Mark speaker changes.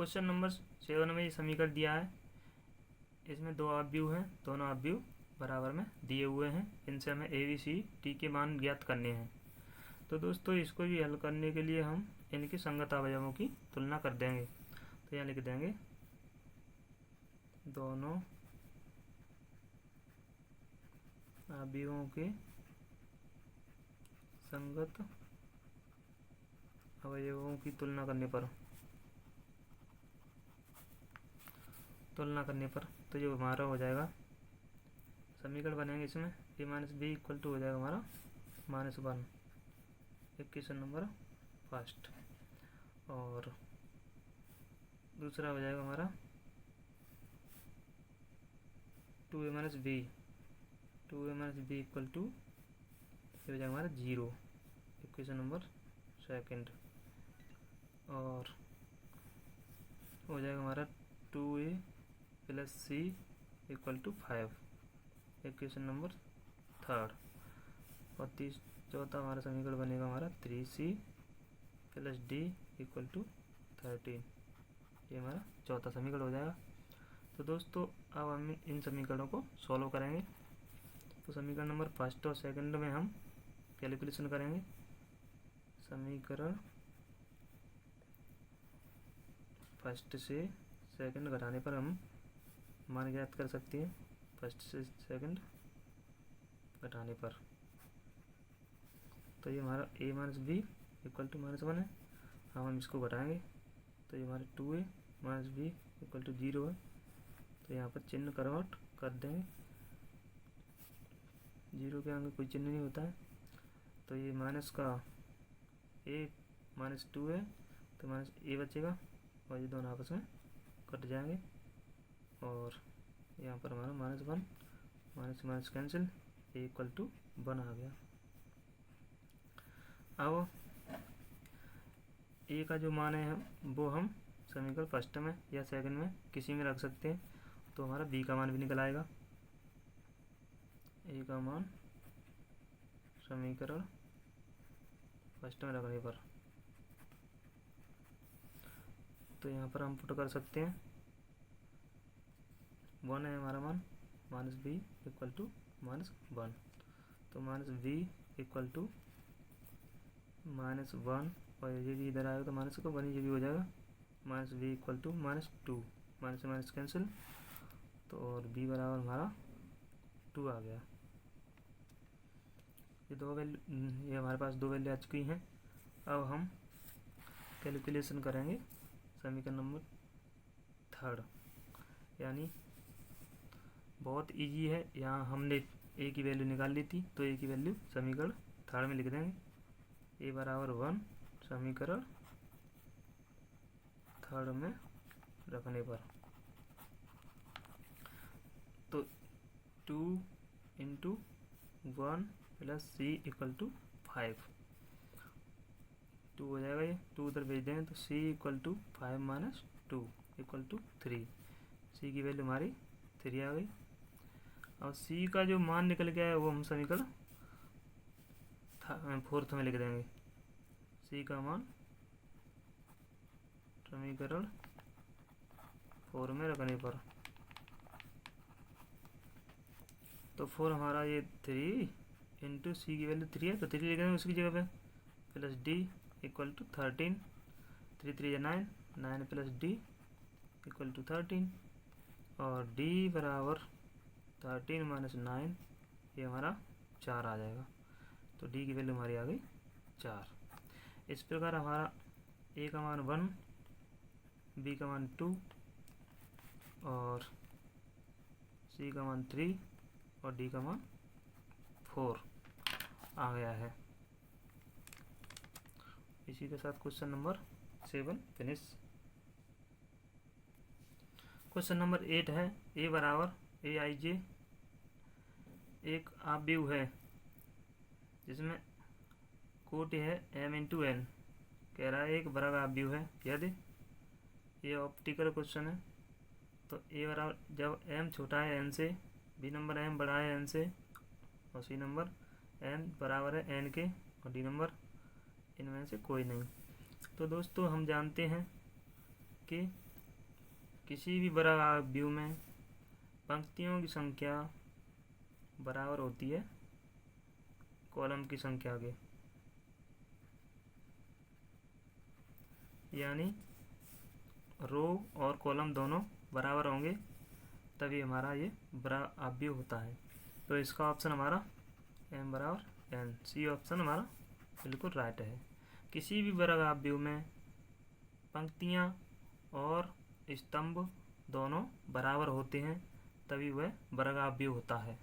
Speaker 1: Question number 7 में ये समीकरण दिया है, इसमें दो अवयव हैं, दोनों अवयव बराबर में दिए हुए हैं, इनसे हमें ए बी सी टी के मान ज्ञात करने हैं। तो दोस्तों इसको भी हल करने के लिए हम इनके संगत अवयवों की तुलना कर देंगे। तो यहाँ लिख देंगे दोनों अवयवों के संगत अवयवों की तुलना करने पर तो जो हमारा हो जाएगा समीकरण बनेंगे, इसमें ए माइनस बी इक्वल टू हो जाएगा हमारा -1, इक्वेशन नंबर फर्स्ट। और दूसरा हो जाएगा हमारा 2a minus b equal to हो जाएगा हमारा 0, इक्वेशन नंबर सेकंड। और हो जाएगा हमारा 2a plus c equal to 5, equation number third. और चौथा हमारा समीकरण बनेगा हमारा 3c plus d equal to 13, ये हमारा चौथा समीकरण हो जाएगा। तो दोस्तों अब हम इन समीकरणों को सॉल्व करेंगे। तो समीकरण नंबर फर्स्ट और सेकंड में हम कैलकुलेशन करेंगे। समीकरण फर्स्ट से सेकंड घटाने पर हम मान ज्ञात कर सकते हैं, फर्स्ट से सेकंड घटाने पर। तो ये हमारा a minus b equal to -1 है, हम इसको घटाएंगे तो ये हमारे 2a minus b equal to 0 है। तो यहाँ पर चिन्ह कन्वर्ट कर देंगे, 0 के आगे कोई चिन्ह नहीं होता है। तो ये माइनस का a माइनस 2 है तो माइनस a बचेगा और ये दोनों आपस में कट जाएंगे। और यहाँ पर हमारा -1 minus cancel, a equal to 1 आ गया। अब a का जो मान है वो हम समीकरण फर्स्ट में या सेकंड में किसी में रख सकते हैं, तो हमारा b का मान भी निकल आएगा। a का मान समीकरण फर्स्ट में रखने पर तो यहाँ पर हम पुट कर सकते हैं, 1 है हमारा मान, माइनस बी इक्वल टू -1। तो माइनस बी इक्वल टू -1 और ये भी इधर आएगा तो माइनस का 1 ये भी हो जाएगा, minus b equal to -2, minus से माइनस कैंसिल, तो और b बराबर हमारा 2 आ गया। ये हमारे पास दो वैल्यू आ चुकी हैं। अब हम कैलकुलेशन करेंगे समीकरण नंबर थर्ड, यानी बहुत इजी है। यहाँ हमने a की वैल्यू निकाल ली थी, तो a की वैल्यू समीकरण थर्ड में लिख देंगे, a बराबर 1 समीकरण थर्ड में रखने पर। तो 2 into 1 plus c equal to 5, 2 हो जाएगा, ये 2 उधर भेज देंगे तो c equal to 5 minus 2 equal to 3, c की वैल्यू हमारी 3 आ गई। और c का जो मान निकल गया है वो हम समीकरण फोर्थ में लिख देंगे, c का मान समीकरण 4 में रखने पर। तो 4 हमारा ये 3 इंटू सी की वैल्यू 3 है तो 3 लिख देंगे उसकी जगह पे, plus d equal to 13, 3 3 9, 9 plus d equal to 13, और डी बराबर 13 माइनस 9, ये हमारा 4 आ जाएगा। तो डी की वैल्यू हमारी आ गई 4। इस प्रकार हमारा a का मान 1, b का मान 2 और c का मान 3 और d का मान 4 आ गया है। इसी के साथ question number 7 finish. Question number 8 है, a बराबर aij एक अवयव है जिसमें कोटि है m इंटू n, कह रहा है एक बराबर अवयव है। यदि ये ऑप्टिकल क्वेश्चन है तो a बराबर जब m छोटा है n से, b नंबर m बड़ा है n से, और c नंबर n बराबर है n के, और d नंबर इनमें से कोई नहीं। तो दोस्तों हम जानते हैं कि किसी भी वर्ग व्यू में पंक्तियों की संख्या बराबर होती है कॉलम की संख्या के, यानी रो और कॉलम दोनों बराबर होंगे तभी हमारा ये वर्ग होता है। तो इसका ऑप्शन हमारा m बराबर n, सी ऑप्शन हमारा बिल्कुल राइट है। किसी भी वर्ग में पंक्तियाँ और स्तंभ दोनों बराबर होते हैं तभी वह वर्ग होता है।